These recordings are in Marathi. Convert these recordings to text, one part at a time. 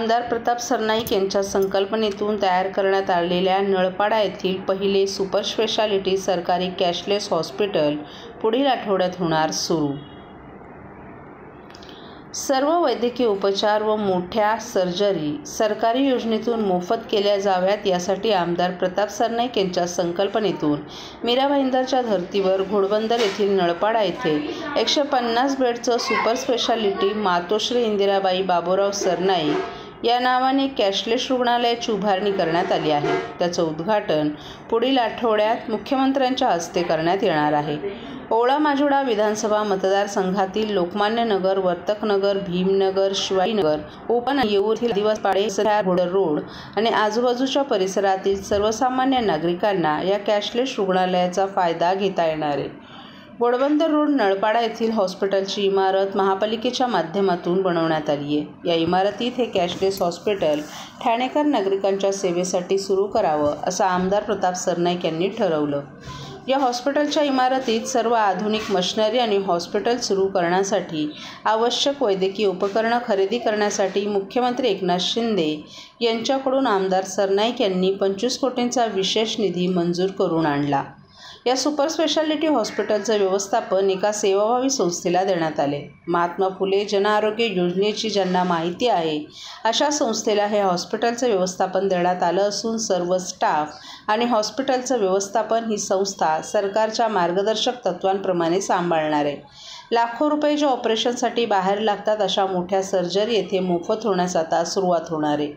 आमदार प्रताप सरनाईक यांच्या संकल्पनेतून तयार करण्यात आलेल्या नळपाडा येथील पहिले सुपर स्पेशालिटी सरकारी कॅशलेस हॉस्पिटल पुढील आठवड्यात होणार सुरू। सर्व वैद्यकीय उपचार व मोठ्या सर्जरी सरकारी योजनेतून मोफत केल्या जाव्यात यासाठी आमदार प्रताप सरनाईक यांच्या संकल्पनेतून मीरा भाईंदरच्या धर्तीवर घोडबंदर येथील नळपाडा येथे 150 बेडचं सुपर स्पेशालिटी मातोश्री इंदिराबाई बाबूराव सरनाईक या नावाने कॅशलेस रुग्णालयाची उभारणी करण्यात आली आहे। त्याचं उद्घाटन पुढील आठवड्यात मुख्यमंत्र्यांच्या हस्ते करण्यात येणार आहे। ओवळा माजुडा विधानसभा मतदारसंघातील लोकमान्य नगर, वर्तकनगर, भीमनगर, शिवाजीनगर, उपनगर, येऊर आदिवासी पाडे, घोडर रोड आणि आजूबाजूच्या परिसरातील सर्वसामान्य नागरिकांना या कॅशलेस रुग्णालयाचा फायदा घेता येणार आहे। घोडबंदर रोड नळपाडा येथील हॉस्पिटलची इमारत महापालिकेच्या माध्यमातून बनवण्यात आली आहे। या इमारतीत हे कॅशलेस हॉस्पिटल ठाणेकर नागरिकांच्या सेवेसाठी सुरू करावं असं आमदार प्रताप सरनाईक यांनी ठरवलं। या हॉस्पिटलच्या इमारतीत सर्व आधुनिक मशिनरी आणि हॉस्पिटल सुरू करण्यासाठी आवश्यक वैद्यकीय उपकरणं खरेदी करण्यासाठी मुख्यमंत्री एकनाथ शिंदे यांच्याकडून आमदार सरनाईक यांनी 25 कोटींचा विशेष निधी मंजूर करून आणला। या सुपर स्पेशालिटी हॉस्पिटलचं व्यवस्थापन एका सेवाभावी संस्थेला देण्यात आले। महात्मा फुले जनआरोग्य योजनेची ज्यांना माहिती आहे अशा संस्थेला हे हॉस्पिटलचं व्यवस्थापन देण्यात आलं असून सर्व स्टाफ आणि हॉस्पिटलचं व्यवस्थापन ही संस्था सरकारच्या मार्गदर्शक तत्वांप्रमाणे सांभाळणार आहे। लाखो रुपये जे ऑपरेशनसाठी बाहेर लागतात अशा मोठ्या सर्जरी येथे मोफत होण्यास आता सुरुवात होणार आहे।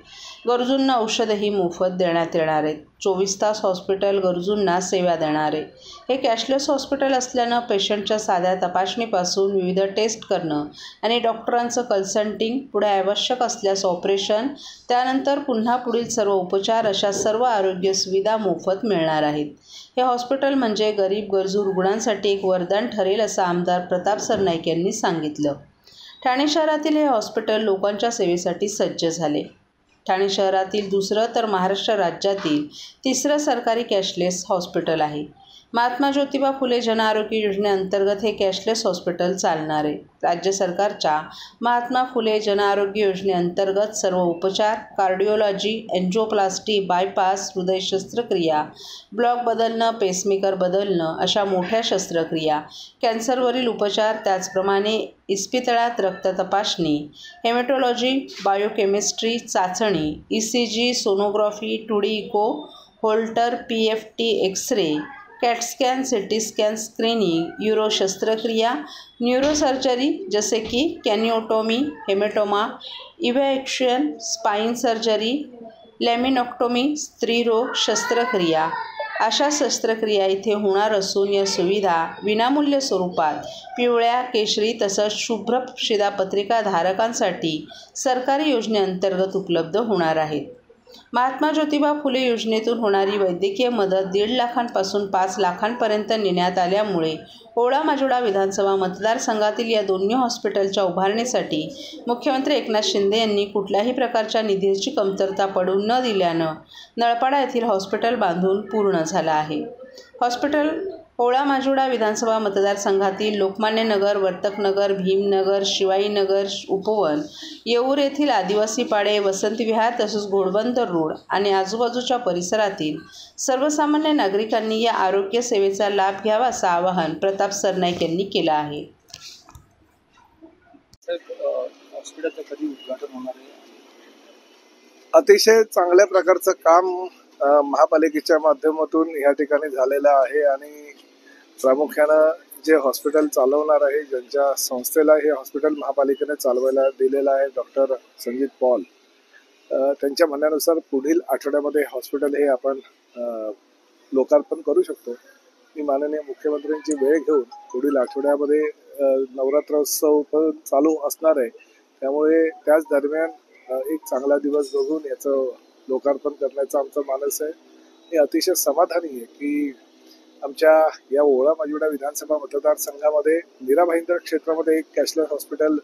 गरजूंना औषधही मोफत देण्यात येणार आहेत। 24 तास हॉस्पिटल गरजूंना सेवा देणार आहे। हे कॅशलेस हॉस्पिटल असल्यानं पेशंटच्या साध्या तपासणीपासून विविध टेस्ट करणं आणि डॉक्टरांचं कन्सल्टिंग, पुढे आवश्यक असल्यास ऑपरेशन, त्यानंतर पुन्हा पुढील सर्व उपचार अशा सर्व आरोग्य सुविधा मोफत मिळणार आहेत। हे हॉस्पिटल म्हणजे गरीब गरजू रुग्णांसाठी एक वरदान ठरेल असं आमदार प्रताप सरनाईक यांनी सांगितलं। ठाणे शहरातील हे हॉस्पिटल लोकांच्या सेवेसाठी सज्ज झाले। ठाणे शहरातील दुसरं तर महाराष्ट्र राज्यातील तिसरं सरकारी कॅशलेस हॉस्पिटल आहे। महात्मा ज्योतिबा फुले जनआरोग्य योजनेअंतर्गत हे कॅशलेस हॉस्पिटल चालणार आहे। राज्य सरकारच्या महात्मा फुले जनआरोग्य योजनेअंतर्गत सर्व उपचार, कार्डिओलॉजी, एन्जिओप्लास्टी, बायपास, हृदय शस्त्रक्रिया, ब्लॉक बदलणं, पेसमेकर बदलणं अशा मोठ्या शस्त्रक्रिया, कॅन्सरवरील उपचार, त्याचप्रमाणे इस्पितळात रक्त तपासणी, हेमॅटॉलॉजी, बायोकेमिस्ट्री चाचणी, ECG, sonography, 2D echo, Holter, PFT, X-ray, CAT scan, CT scan, screening, uro शस्त्रक्रिया, न्यूरोसर्जरी जसे की craniotomy, haematoma, evacuation, spine surgery, laminectomy, स्त्रीरोग शस्त्रक्रिया अशा शस्त्रक्रिया इथे होणार असून या सुविधा विनामूल्य स्वरूपात पिवळ्या, केशरी तसंच शुभ्र शिधापत्रिका धारकांसाठी सरकारी योजनेअंतर्गत उपलब्ध होणार आहेत। महात्मा ज्योतिबा फुले योजनेतून होणारी वैद्यकीय मदत 1.5 लाखांपासून 5 लाखांपर्यंत नेण्यात आल्यामुळे ओवळा माजुडा विधानसभा मतदारसंघातील या दोन्ही हॉस्पिटलच्या उभारणीसाठी मुख्यमंत्री एकनाथ शिंदे यांनी कुठल्याही प्रकारच्या निधीची कमतरता पडू न दिल्यानं नळपाडा येथील हॉस्पिटल बांधून पूर्ण झालं आहे। हॉस्पिटल ओवळा माजुडा विधानसभा मतदारसंघातील लोकमान्य नगर, वर्तकनगर, भीमनगर, शिवाजीनगर, उपवन, येऊर येथील आदिवासी पाडे, वसंत विहार तसंच घोडबंदर रोड आणि आजूबाजूच्या परिसरातील सर्वसामान्य नागरिकांनी या आरोग्य सेवेचा लाभ घ्यावा असं आवाहन प्रताप सरनाईक यांनी केलं आहे। हॉस्पिटलचं कधी उद्घाटन होणार आहे? अतिशय चांगल्या प्रकारचं काम महापालिकेच्या माध्यमातून या ठिकाणी झालेलं आहे आणि प्रामुख्यानं जे हॉस्पिटल चालवणार आहे, ज्यांच्या संस्थेला हे हॉस्पिटल महापालिकेने चालवायला दिलेलं आहे, डॉक्टर संजीत पॉल, त्यांच्या म्हणण्यानुसार पुढील आठवड्यामध्ये हॉस्पिटल हे आपण लोकार्पण करू शकतो। मी माननीय मुख्यमंत्र्यांची वेळ घेऊन पुढील आठवड्यामध्ये नवरात्रोत्सव पण चालू असणार आहे, त्यामुळे त्याच दरम्यान एक चांगला दिवस बघून याचं लोकार्पण करण्याचा आमचा मानस आहे। मी अतिशय समाधानी आहे की आमच्या या ओवळा माजुडा विधानसभा मतदारसंघामध्ये मीरा भाईंदर क्षेत्रामध्ये एक कॅशलेस हॉस्पिटल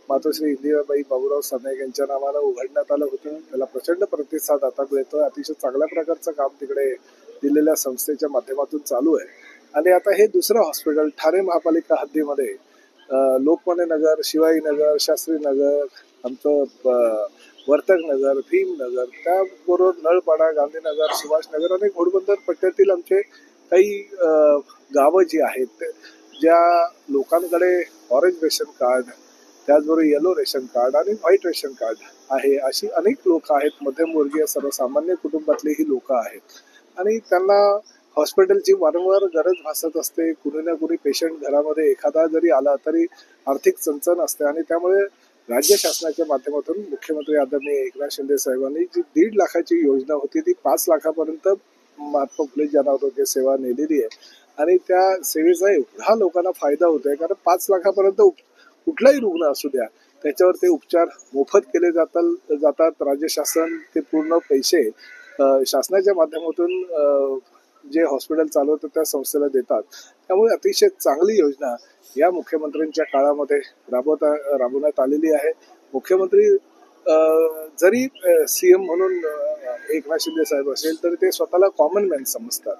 मातोश्री इंदिराबाई बाबूराव सरनाईक यांच्या नावानं उघडण्यात आलं होतं। त्याला प्रचंड प्रतिसाद आता मिळतोय। अतिशय चांगल्या प्रकारचं काम तिकडे दिलेल्या संस्थेच्या माध्यमातून चालू आहे आणि आता हे दुसरं हॉस्पिटल ठाणे महापालिका हद्दीमध्ये लोकमान्य नगर, शिवाजीनगर, शास्त्रीनगर, आमचं वर्तक नगर, भीमनगर, त्याबरोबर नळपाडा, गांधीनगर, सुभाषनगर आणि घोडबंदर पट्ट्यातील आमचे काही गावं जी आहेत, ज्या लोकांकडे ऑरेंज रेशन कार्ड, त्याचबरोबर येलो रेशन कार्ड आणि व्हाईट रेशन कार्ड आहे, अशी अनेक लोक आहेत, मध्यमवर्गीय सर्वसामान्य कुटुंबातली ही लोक आहेत आणि त्यांना हॉस्पिटलची वारंवार गरज भासत असते. कुणी ना कुणी पेशंट घरामध्ये एखादा जरी आला तरी आर्थिक चणचण असते आणि त्यामुळे राज्य शासनाच्या माध्यमातून मुख्यमंत्री आदरणीय एकनाथ शिंदे साहेबांनी जी 1.5 लाखाची योजना होती ती 5 लाखापर्यंत महात्मा फुले जन आरोग्य सेवा नेलेली आहे आणि त्या सेवेचा एवढा लोकांना फायदा होतोय, कारण 5 लाखापर्यंत कुठलाही रुग्ण असू द्या त्याच्यावर ते उपचार मोफत केले जातात. राज्य शासन ते पूर्ण पैसे शासनाच्या माध्यमातून जे हॉस्पिटल चालवतात त्या संस्थेला देतात. त्यामुळे अतिशय चांगली योजना या मुख्यमंत्र्यांच्या काळामध्ये राबवण्यात आलेली आहे. मुख्यमंत्री जरी सीएम म्हणून एकनाथ शिंदे साहेब असेल तरी ते स्वतःला कॉमन मॅन समजतात.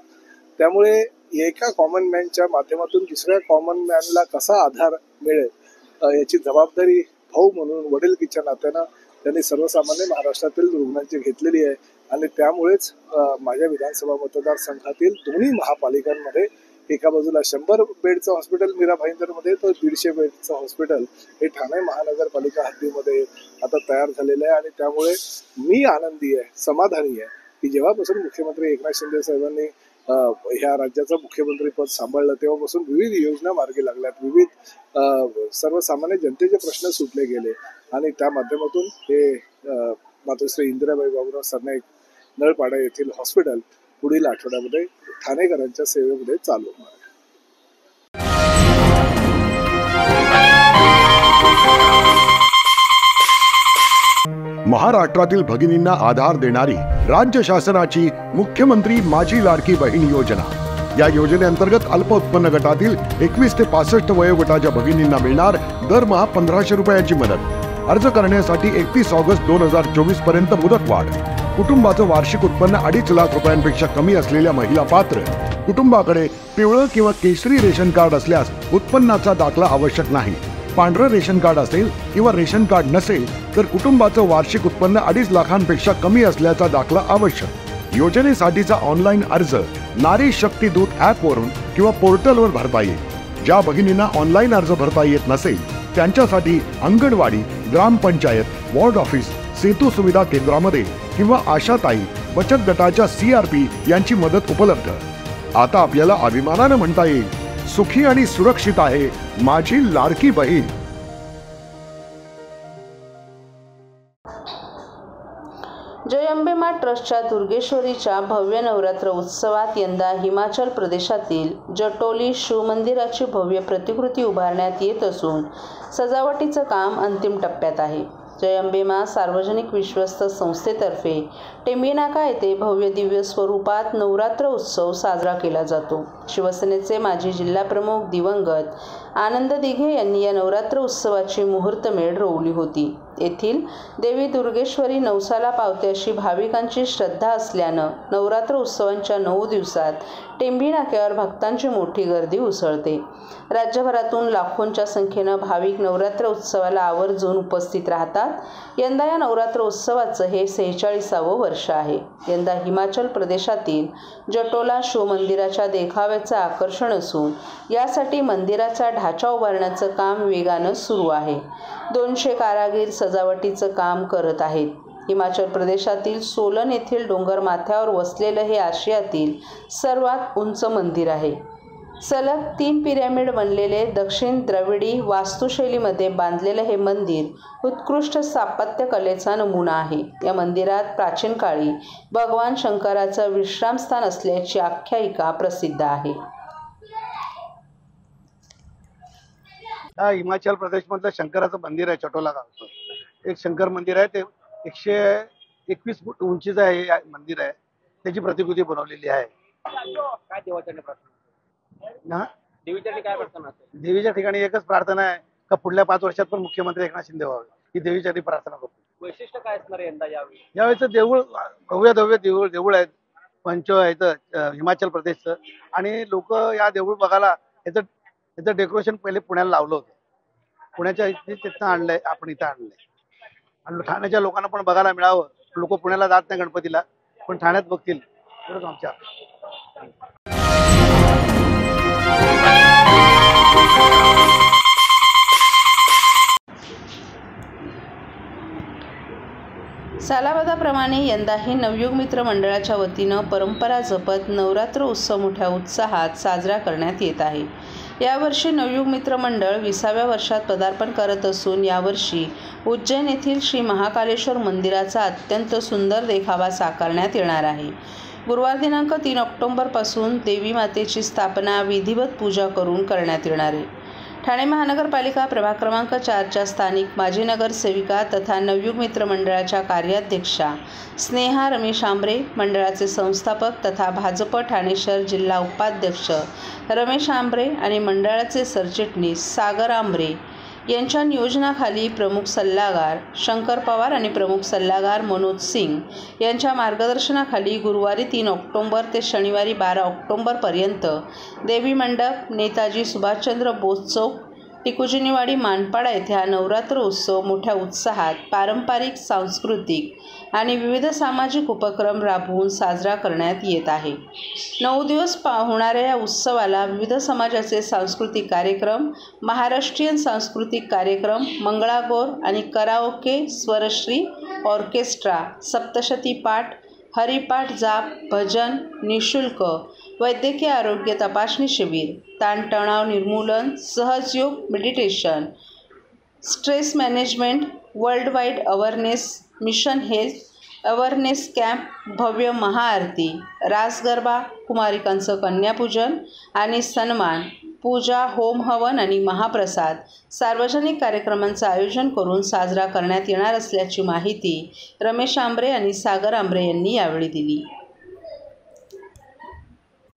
त्यामुळे एका कॉमन मॅनच्या माध्यमातून दुसऱ्या कॉमन मॅनला कसा आधार मिळेल याची जबाबदारी भाऊ म्हणून, वडिलकीच्या नात्यानं त्यांनी सर्वसामान्य महाराष्ट्रातील रुग्णांची घेतलेली आहे आणि त्यामुळेच माझ्या विधानसभा मतदारसंघातील दोन्ही महापालिकांमध्ये एका बाजूला 100 बेडचं हॉस्पिटल मीरा भाईंदरमध्ये, तर 150 बेडचं हॉस्पिटल हे ठाणे महानगरपालिका हद्दीमध्ये आता तयार झालेलं आहे आणि त्यामुळे मी आनंदी आहे, समाधानी आहे की जेव्हापासून मुख्यमंत्री एकनाथ शिंदे साहेबांनी ह्या राज्याचं मुख्यमंत्रीपद सांभाळलं तेव्हापासून विविध योजना मार्गी लागल्यात, विविध सर्वसामान्य जनतेचे प्रश्न सुटले गेले आणि त्या माध्यमातून हे मातोश्री इंदिराबाई बाबूराव सरनाईक नळपाडा येथील हॉस्पिटल पुढील आठवड्यामध्ये ठाणेकरांच्या सेवेमध्ये चालू होणार आहे. महाराष्ट्रातील भगिनींना आधार देणारी राज्य शासनाची मुख्यमंत्री माझी लाडकी बहीण योजना. या योजनेअंतर्गत अल्प उत्पन्न गटातील 21 ते 65 वयोगटाच्या भगिनींना मिळणार दरमहा 1500 रुपयाची मदत. अर्ज करण्यासाठी 31 ऑगस्ट 2024 पर्यंत मुदतवाढ. कुटुंबाचं वार्षिक उत्पन्न 2.5 लाख रुपयांपेक्षा कमी असलेल्या महिला पात्र. कुटुंबाकडे पिवळं किंवा केशरी रेशन कार्ड असल्यास उत्पन्नाचा दाखला आवश्यक नाही. पांढरं रेशन कार्ड असेल किंवा रेशन कार्ड नसेल तर कुटुंबाचं वार्षिक उत्पन्न 2.5 लाखांपेक्षा कमी असल्याचा दाखला आवश्यक. योजनेसाठीचा ऑनलाईन अर्ज नारी शक्ती दूत ॲपवरून किंवा पोर्टलवर भरता येईल. ज्या भगिनींना ऑनलाईन अर्ज भरता येत नसेल त्यांच्यासाठी अंगणवाडी, ग्रामपंचायत, वॉर्ड ऑफिस, सेतू सुविधा केंद्रामध्ये किंवा आशाताई बचत गटाच्या CRP यांची मदत उपलब्ध. आता आपल्याला अभिमानानं म्हणता येईल, सुखी आणि सुरक्षित आहे माझी लाडकी बहीण. जय अंबे माँ ट्रस्टच्या दुर्गेश्वरीच्या भव्य नवरात्र उत्सवात यंदा हिमाचल प्रदेशातील जटोली शिवमंदिराची भव्य प्रतिकृती उभारण्यात येत असून सजावटीचं काम अंतिम टप्प्यात आहे. जय अंबे माँ सार्वजनिक विश्वस्त संस्थेतर्फे टेंबीनाका येथे भव्य दिव्य स्वरूपात नवरात्र उत्सव साजरा केला जातो. शिवसेनेचे माजी जिल्हाप्रमुख दिवंगत आनंद दिघे यांनी या नवरात्र उत्सवाची मुहूर्तमेढ रोवली होती. येथील देवी दुर्गेश्वरी नवसाला पावते अशी भाविकांची श्रद्धा असल्यानं नवरात्र उत्सवांच्या 9 दिवसात टेंबी नाक्यावर भक्तांची मोठी गर्दी उसळते. राज्यभरातून लाखोंच्या संख्येनं भाविक नवरात्र उत्सवाला आवर्जून उपस्थित राहतात. यंदा या नवरात्र उत्सवाचं हे 46वं वर्ष आहे. यंदा हिमाचल प्रदेशातील जटोला शिवमंदिराच्या देखाव्याचं आकर्षण असून यासाठी मंदिराचा ढाचा उभारण्याचं काम वेगानं सुरू आहे. 200 कारागीर सजावटीचं काम करत आहेत. हिमाचल प्रदेशातील सोलन येथील डोंगर माथ्यावर वसलेलं हे आशियातील सर्वात उंच मंदिर आहे. सलग 3 पिरॅमिड बनलेले दक्षिण द्रविडी वास्तुशैलीमध्ये बांधलेलं हे मंदिर उत्कृष्ट स्थापत्य कलेचा नमुना आहे. या मंदिरात प्राचीन काळी भगवान शंकराचं विश्रामस्थान असल्याची आख्यायिका प्रसिद्ध आहे. हा हिमाचल प्रदेशमधलं शंकराचं मंदिर आहे. चटोला गावचं एक शंकर मंदिर आहे. ते 121 फूट उंचीचं आहे. हे मंदिर आहे. त्याची प्रतिकृती बनवलेली आहे. काय देवाच्या प्रार्थना ना देवीच्या काय प्रार्थना असेल? देवीच्या ठिकाणी एकच प्रार्थना आहे का पुढल्या 5 वर्षात पण मुख्यमंत्री एकनाथ शिंदे व्हावे, ही देवीच्या प्रार्थना करतो. वैशिष्ट्य काय असणार यंदा यावेळी? यावेळेचं देऊळ भव्य देऊळ आहेत. पंच आहेत हिमाचल प्रदेशचं आणि लोक या देऊळ बघायला याचं डेकोरेशन पहिले पुण्याला लावलं होतं. पुण्याच्या तिथं आणलंय, आपण इथं आणलंय. आणि ठाण्याच्या लोकांना पण बघायला मिळावं. लोक पुण्याला जात नाही गणपतीला, पण ठाण्यात बघतील एवढंच आमच्या. सालाबादाप्रमाणे यंदाही नवयुग मित्र मंडळाच्या वतीनं परंपरा जपत नवरात्र उत्सव मोठ्या उत्साहात साजरा करण्यात येत आहे. यावर्षी नवयुग मित्र मंडळ 20व्या वर्षात पदार्पण करत असून यावर्षी उज्जैन येथील श्री महाकालेश्वर मंदिराचा अत्यंत सुंदर देखावा साकारण्यात येणार आहे. गुरुवार दिनांक 3 ऑक्टोबरपासून देवी मातेची स्थापना विधिवत पूजा करून करण्यात येणार आहे. ठाणे महानगरपालिका प्रभाग क्रमांक 4च्या स्थानिक माजी नगरसेविका तथा नवयुग मित्र मंडळाच्या कार्याध्यक्षा स्नेहा रमेश आंबरे, मंडळाचे संस्थापक तथा भाजप ठाणे शहर जिल्हा उपाध्यक्ष रमेश आंबरे आणि मंडळाचे सरचिटणीस सागर आंबरे यांच्या नियोजनाखाली प्रमुख सल्लागार शंकर पवार आणि प्रमुख सल्लागार मनोज सिंग यांच्या मार्गदर्शनाखाली गुरुवारी 3 ऑक्टोबर ते शनिवारी 12 ऑक्टोबरपर्यंत देवी मंडप, नेताजी सुभाषचंद्र बोस चौक, टिकुजीनीवाडी, मानपाडा येथे हा नवरात्र उत्सव मोठ्या उत्साहात पारंपरिक, सांस्कृतिक आणि विविध सामाजिक उपक्रम राबवून साजरा करण्यात येत आहे. 9 दिवस होणाऱ्या या उत्सवाला विविध समाजाचे सांस्कृतिक कार्यक्रम, महाराष्ट्रीयन सांस्कृतिक कार्यक्रम, मंगळागौर आणि कराओके, स्वरश्री, ऑर्केस्ट्रा, सप्तशती पाठ, हरिपाठ, जाप, भजन, निशुल्क वैद्यकीय आरोग्य तपासणी शिबिर, ताणतणाव निर्मूलन, Sahajayoga, meditation, stress management, world wide awareness mission health awareness camp, भव्य महाआरती, रास गरबा, कुमारिकांचं कन्यापूजन आणि सन्मान, पूजा, होम हवन आणि महाप्रसाद सार्वजनिक कार्यक्रमांचं आयोजन करून साजरा करण्यात येणार असल्याची माहिती रमेश आंबरे आणि सागर आंबरे यांनी यावेळी दिली.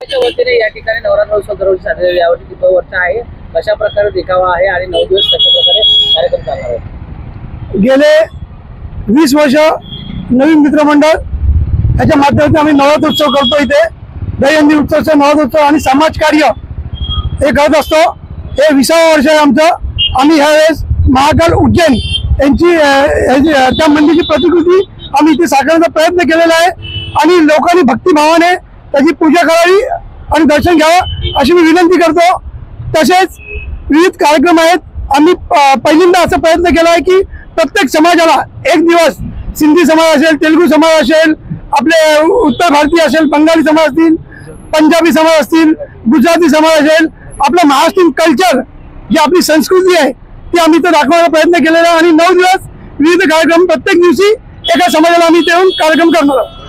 वतीने या ठिकाणी नवरात्र उत्सव दरवर्षी साजरा यावर्षी 10 वर्ष आहे. कशा प्रकारे देखावा आहे आणि 9 दिवस कशा प्रकारे कार्यक्रम चालणार आहे? गेले 20 वर्ष नवीन मित्रमंडळ याच्या माध्यमातून आम्ही नवरात्र उत्सव करतो. इथे दहीहंडी उत्सव, नवरात्र उत्सव आणि समाजकार्य हे करत असतो. हे 20वं वर्ष आहे आमचं. आम्ही ह्यावेळेस महाकाल उज्जैन यांची त्या मंदिराची प्रतिकृती आम्ही इथे साकारण्याचा प्रयत्न केलेला आहे आणि लोकांनी भक्तिभावाने त्याची पूजा करावी आणि दर्शन घ्यावं अशी मी विनंती करतो. तसेच विविध कार्यक्रम आहेत. आम्ही पहिल्यांदा असा प्रयत्न केला आहे की प्रत्येक समाजाला एक दिवस, सिंधी समाज असेल, तेलुगू समाज असेल, आपले उत्तर भारतीय असेल, बंगाली समाज असतील, पंजाबी समाज असतील, गुजराती समाज असेल, आपलं महाराष्ट्रीयन कल्चर जी आपली संस्कृती आहे ती आम्ही इथं दाखवण्याचा प्रयत्न केलेला आहे आणि 9 दिवस विविध कार्यक्रम प्रत्येक दिवशी एका समाजाला आम्ही येऊन कार्यक्रम करणार आहोत.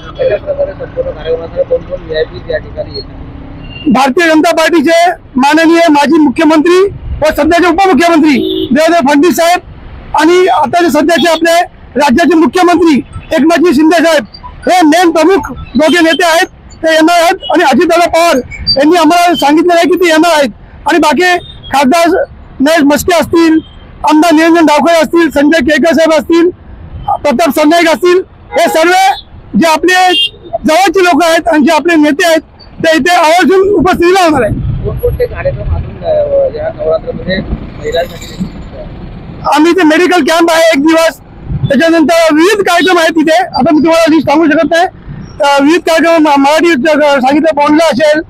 भारतीय जनता पार्टीचे माननीय माजी मुख्यमंत्री व सध्याचे उपमुख्यमंत्री देवेंद्र फडणवीस साहेब आणि आता सध्याचे आपले राज्याचे मुख्यमंत्री एकनाथजी शिंदे साहेब हे मेन प्रमुख दोघे नेते आहेत. ते येणार आहेत आणि अजितदादा पवार यांनी आम्हाला सांगितलेलं आहे की ते येणार आहेत. आणि बाकी खासदार नरेश मस्के असतील, आमदार निरंजन डावखरे असतील, संजय केळकर साहेब असतील, प्रताप सरनाईक असतील, हे सर्व जे आपले जवळचे लोक आहेत आणि जे आपले नेते आहेत ते इथे आवर्जून उपस्थितीला होणार आहे. कोणकोणते कार्यक्रम अजून या नवरात्रमध्ये महिलांसाठी? आम्ही इथे मेडिकल कॅम्प आहे 1 दिवस. त्याच्यानंतर विविध कार्यक्रम आहेत तिथे. आता मी तुम्हाला लिस्ट सांगू शकत नाही. विविध कार्यक्रम मराठी सांगितलं बोलणं असेल,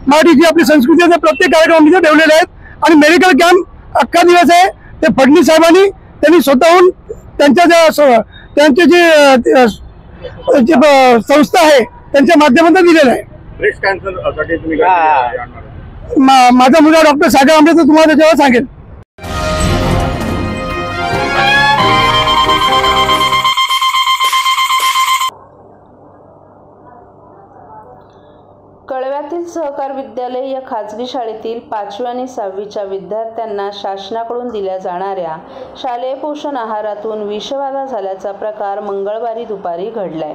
मराठीची आपली संस्कृती असेल, प्रत्येक कार्यक्रम इथे ठेवलेले आहेत आणि मेडिकल कॅम्प अख्खा दिवस आहे. ते फडणवीस साहेबांनी त्यांनी स्वतःहून त्यांचे जे संस्था आहे त्यांच्या माध्यमातून दिलेलं आहे. माझा मुलगा डॉक्टर सागर आंबरे तर तुम्हाला त्याच्यावर सांगेल. कळव्यातील सहकार विद्यालय या खाजगी शाळेतील 5वी आणि 6वीच्या विद्यार्थ्यांना शासनाकडून दिल्या जाणाऱ्या शालेय पोषण आहारातून विषबाधा झाल्याचा प्रकार मंगळवारी दुपारी घडलाय.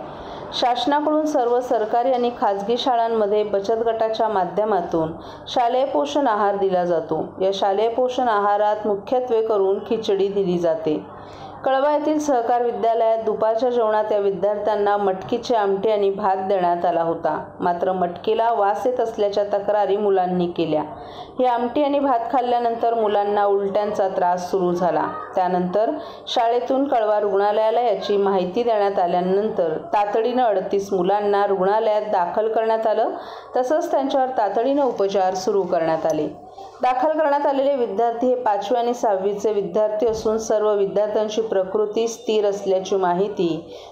शासनाकडून सर्व सरकारी आणि खाजगी शाळांमध्ये बचत गटाच्या माध्यमातून शालेय पोषण आहार दिला जातो. या शालेय पोषण आहारात मुख्यत्वे करून खिचडी दिली जाते. कळवा येथील सहकार विद्यालयात दुपारच्या जेवणात या विद्यार्थ्यांना मटकीची आमटी आणि भात देण्यात आला होता. मात्र मटकीला वास येत असल्याच्या तक्रारी मुलांनी केल्या. ही आमटी आणि भात खाल्ल्यानंतर मुलांना उलट्यांचा त्रास सुरू झाला. त्यानंतर शाळेतून कळवा रुग्णालयाला याची माहिती देण्यात आल्यानंतर तातडीनं 38 मुलांना रुग्णालयात दाखल करण्यात आलं. तसंच त्यांच्यावर तातडीनं उपचार सुरू करण्यात आले. दाखल करण्यात आलेले विद्यार्थी हे 5वी आणि 6वीचे विद्यार्थी असून सर्व विद्यार्थ्यांची प्रकृती स्थिर असल्याची माहिती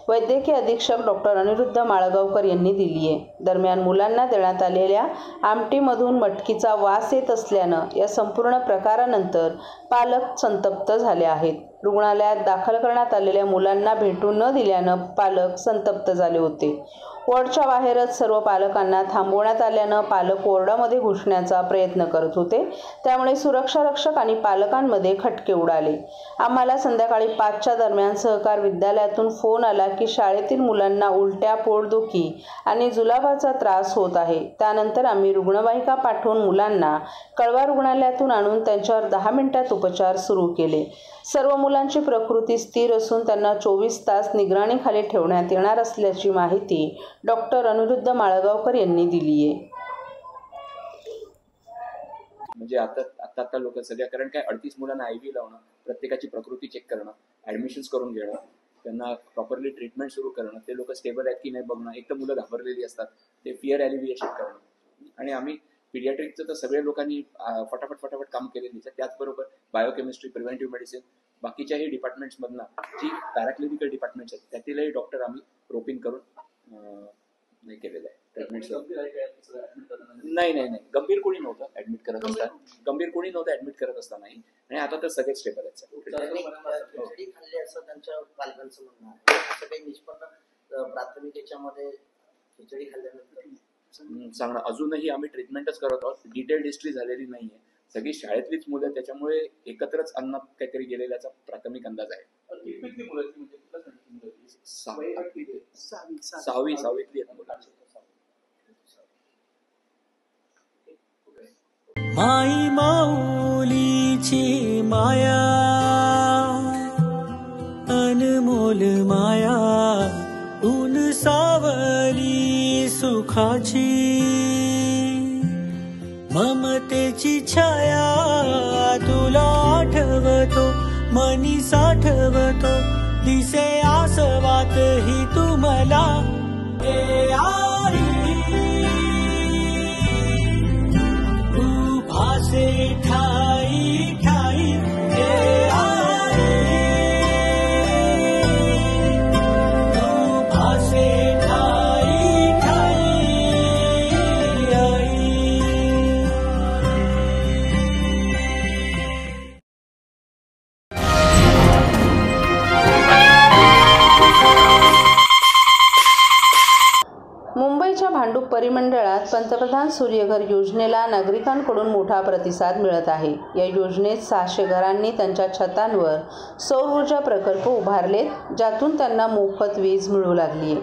वैद्यकीय अधीक्षक डॉक्टर अनिरुद्ध माळगावकर यांनी दिली आहे. दरम्यान मुलांना देण्यात आलेल्या आमटीमधून मटकीचा वास येत असल्यानं या संपूर्ण प्रकारानंतर पालक संतप्त झाले आहेत. रुग्णालयात दाखल करण्यात आलेल्या मुलांना भेटू न दिल्यानं पालक संतप्त झाले होते. वॉर्डच्या बाहेरच सर्व पालकांना थांबवण्यात आल्यानं पालक वॉर्डामध्ये घुसण्याचा प्रयत्न करत होते. त्यामुळे सुरक्षा रक्षक आणि पालकांमध्ये खटके उडाले. आम्हाला संध्याकाळी 5च्या दरम्यान सहकार विद्यालयातून फोन आला की शाळेतील मुलांना उलट्या, पोटदुखी आणि जुलाबाचा त्रास होत आहे. त्यानंतर आम्ही रुग्णवाहिका पाठवून मुलांना कळवा रुग्णालयातून आणून त्यांच्यावर 10 मिनिटात उपचार सुरू केले. सर्व मुलांची प्रकृती स्थिर असून त्यांना 24 तास निगराणीखाली ठेवण्यात येणार असल्याची माहिती डॉक्टर अनिरुद्ध माळगावकर यांनी दिली आहे. म्हणजे आता लोक सध्या, कारण काय 38 मुलांना IV लावणं, प्रत्येकाची प्रकृती चेक करणं, ऍडमिशन्स करून घेणं, त्यांना प्रॉपरली ट्रीटमेंट सुरू करणं, ते लोक स्टेबल आहेत की नाही बघणं, एक तर मुलं घाबरलेली असतात, ते फिअर ॲलिव्हिएशन करणं. आणि आम्ही पिडियाट्रिकचं तर सगळ्या लोकांनी फटाफट काम केलेली आहे. त्याचबरोबर बायोकेमिस्ट्री, प्रिव्हेंटिव्ह मेडिसिन, बाकीच्याही डिपार्टमेंट्समधनं जी पॅराक्लिनिकल डिपार्टमेंट्स आहेत त्यातीलही डॉक्टर आम्ही रोपिंग करून नाही केलेलं आहे ट्रीटमेंट. नाही, गंभीर कोणी नव्हतं ऍडमिट करत असताना, आणि आता तर सगळे स्टेबल आहेत. सांगणं अजूनही आम्ही ट्रीटमेंटच करत आहोत. डिटेल्ड हिस्ट्री झालेली नाहीये. सगळी शाळेतलीच मुलं, त्याच्यामुळे एकत्रच अन्न काहीतरी गेलेल्याचा प्राथमिक अंदाज आहे. 6वीतली आहेत मुलं. माई माऊलीची माया, अनमोल माया, ऊन सावली सुखाची, ममतेची छाया तुला आठवतो, मनी साठवतो, दिसे आसवात ही तुम्हाला भासे ठाई ठाई भासे ठाई ठाई मुंबईच्या भांडूप परिमंडळात पंतप्रधान सूर्यघर योजनेला नागरिकांकडून मोठा प्रतिसाद मिळत आहे. या योजनेत 600 घरांनी त्यांच्या छतांवर सौर ऊर्जा प्रकल्प उभारलेत, ज्यातून त्यांना मोफत वीज मिळू लागली आहे.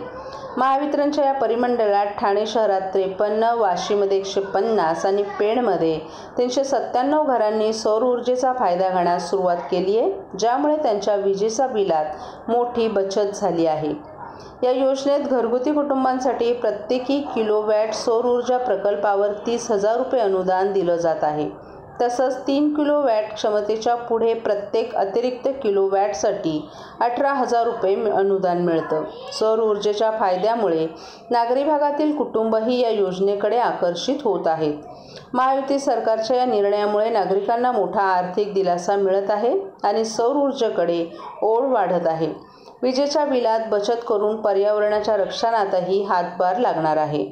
महावितरणच्या या परिमंडळात ठाणे शहरात 53, वाशीमध्ये 150 आणि पेणमध्ये 397 घरांनी सौर ऊर्जेचा फायदा घेण्यास सुरुवात केली आहे, ज्यामुळे त्यांच्या विजेच्या बिलात मोठी बचत झाली आहे. या योजनेत घरगुती कुटुंबांसाठी प्रत्येकी किलोवॅट सौर ऊर्जा प्रकल्पावर 30,000 रुपये अनुदान दिलं जात आहे. तसंच 3 किलोवॅट क्षमतेच्या पुढे प्रत्येक अतिरिक्त किलोवॅटसाठी 18,000 रुपये अनुदान मिळतं. सौर ऊर्जेच्या फायद्यामुळे नागरी भागातील कुटुंबही या योजनेकडे आकर्षित होत आहेत. महायुती सरकारच्या या निर्णयामुळे नागरिकांना मोठा आर्थिक दिलासा मिळत आहे आणि सौर ऊर्जेकडे ओढ वाढत आहे. विजेच्या बिलात बचत करून पर्यावरणाच्या रक्षणातही हातभार लागणार आहे.